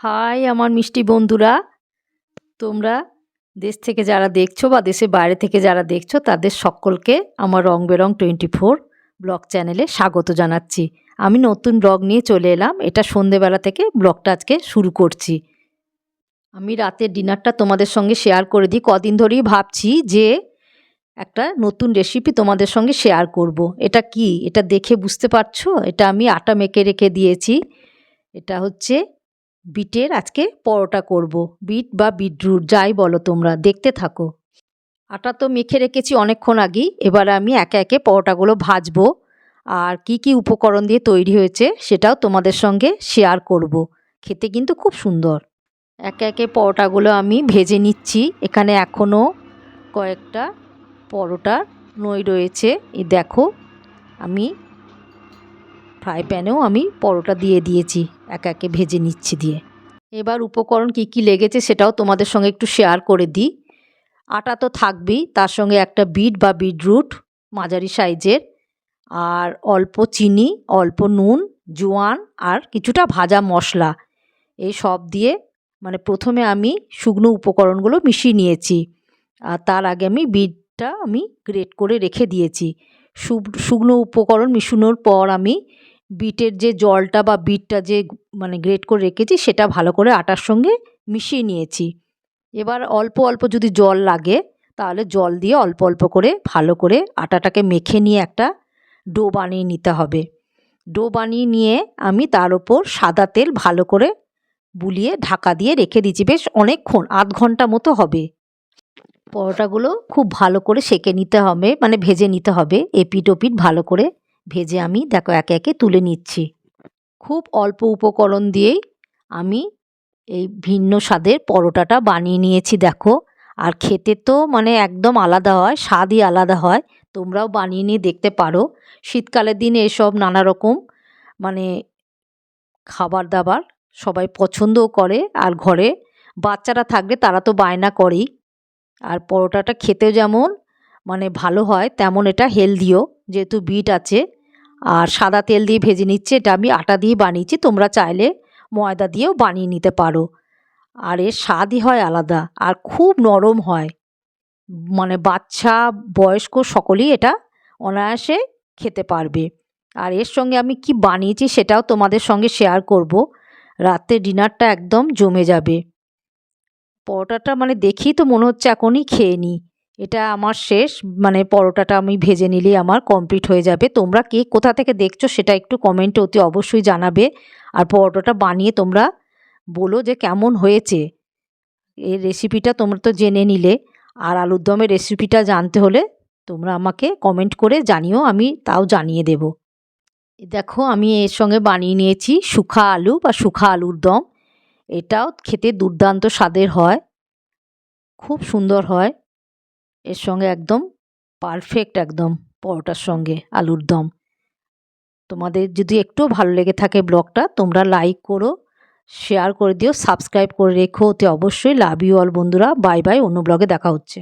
High আমার মিষ্টি বন্ধুরা, তোমরা দেশ থেকে যারা দেখছো বা দেশের বাইরে থেকে যারা দেখছো তাদের সকলকে আমার রং বেরং 24 ব্লগ চ্যানেলে স্বাগত জানাচ্ছি। আমি নতুন ব্লগ নিয়ে চলে এলাম। এটা সন্ধেবেলা থেকে ব্লগটা আজকে শুরু করছি। আমি রাতের ডিনারটা তোমাদের সঙ্গে শেয়ার করে দিই। কদিন ধরেই ভাবছি যে একটা নতুন রেসিপি তোমাদের সঙ্গে শেয়ার করব। এটা কি, এটা দেখে বুঝতে পারছো? এটা আমি আটা মেখে রেখে দিয়েছি। এটা হচ্ছে বিটের আজকে পরোটা করব। বিট বা বিটরুট যাই বলো তোমরা, দেখতে থাকো। আটা তো মেখে রেখেছি অনেকক্ষণ আগেই। এবার আমি একে একে পরোটাগুলো ভাজবো আর কি কি উপকরণ দিয়ে তৈরি হয়েছে সেটাও তোমাদের সঙ্গে শেয়ার করব। খেতে কিন্তু খুব সুন্দর। একে একে পরোটাগুলো আমি ভেজে নিচ্ছি। এখানে এখনও কয়েকটা পরোটার নই রয়েছে। এই দেখো, আমি ফ্রাই প্যানেও আমি পরোটা দিয়ে দিয়েছি, একে একে ভেজে নিচ্ছি দিয়ে। এবার উপকরণ কি কি লেগেছে সেটাও তোমাদের সঙ্গে একটু শেয়ার করে দিই। আটা তো থাকবেই, তার সঙ্গে একটা বিট বা বিটরুট মাঝারি সাইজের, আর অল্প চিনি, অল্প নুন, জোয়ান আর কিছুটা ভাজা মশলা। এই সব দিয়ে মানে প্রথমে আমি শুকনো উপকরণগুলো মিশিয়ে নিয়েছি, আর তার আগে আমি বিটটা আমি গ্রেট করে রেখে দিয়েছি। শুকনো উপকরণ মিশানোর পর আমি বিটের যে জলটা বা বিটটা যে মানে গ্রেট করে রেখেছি সেটা ভালো করে আটার সঙ্গে মিশিয়ে নিয়েছি। এবার অল্প অল্প যদি জল লাগে তাহলে জল দিয়ে অল্প অল্প করে ভালো করে আটাটাকে মেখে নিয়ে একটা ডো বানিয়ে নিতে হবে। ডো বানিয়ে নিয়ে আমি তার ওপর সাদা তেল ভালো করে বুলিয়ে ঢাকা দিয়ে রেখে দিয়েছি বেশ অনেকক্ষণ, আধ ঘন্টা মতো হবে। পরোটাগুলো খুব ভালো করে সেঁকে নিতে হবে, মানে ভেজে নিতে হবে। এপিঠ ওপিঠ ভালো করে ভেজে আমি দেখো একে একে তুলে নিচ্ছি। খুব অল্প উপকরণ দিয়েই আমি এই ভিন্ন স্বাদের পরোটাটা বানিয়ে নিয়েছি দেখো। আর খেতে তো মানে একদম আলাদা হয়, স্বাদই আলাদা হয়। তোমরাও বানিয়ে নিয়ে দেখতে পারো। শীতকালের দিনে এসব নানা রকম মানে খাবার দাবার সবাই পছন্দও করে, আর ঘরে বাচ্চারা থাকলে তারা তো বায়না করেই। আর পরোটাটা খেতেও যেমন মানে ভালো হয় তেমন এটা হেলদিও, যেহেতু বিট আছে। আর সাদা তেল দিয়ে ভেজে নিচ্ছে, এটা আমি আটা দিয়ে বানিয়েছি, তোমরা চাইলে ময়দা দিয়েও বানিয়ে নিতে পারো। আর এর স্বাদই হয় আলাদা আর খুব নরম হয়। মানে বাচ্চা বয়স্ক সকলেই এটা অনায়াসে খেতে পারবে। আর এর সঙ্গে আমি কি বানিয়েছি সেটাও তোমাদের সঙ্গে শেয়ার করব। রাতে ডিনারটা একদম জমে যাবে। পরোটাটা মানে দেখেই তো মনে হচ্ছে এখনই খেয়ে নিই। এটা আমার শেষ, মানে পরোটাটা আমি ভেজে নিলেই আমার কমপ্লিট হয়ে যাবে। তোমরা কে কোথা থেকে দেখছো সেটা একটু কমেন্টে অতি অবশ্যই জানাবে। আর পরোটাটা বানিয়ে তোমরা বলো যে কেমন হয়েছে। এর রেসিপিটা তোমরা তো জেনে নিলে, আর আলুর দমের রেসিপিটা জানতে হলে তোমরা আমাকে কমেন্ট করে জানিও, আমি তাও জানিয়ে দেব। দেখো আমি এর সঙ্গে বানিয়ে নিয়েছি শুখা আলু বা শুখা আলুর দম। এটাও খেতে দুর্দান্ত স্বাদের হয়, খুব সুন্দর হয়। এর সঙ্গে একদম পারফেক্ট, একদম পরোটার সঙ্গে আলুর দম। তোমাদের যদি একটু ভালো লেগে থাকে ব্লগটা, তোমরা লাইক করো, শেয়ার করে দিও, সাবস্ক্রাইব করে রেখো অতি অবশ্যই। লাভ ইউ অল বন্ধুরা, বাই বাই। অন্য ব্লগে দেখা হচ্ছে।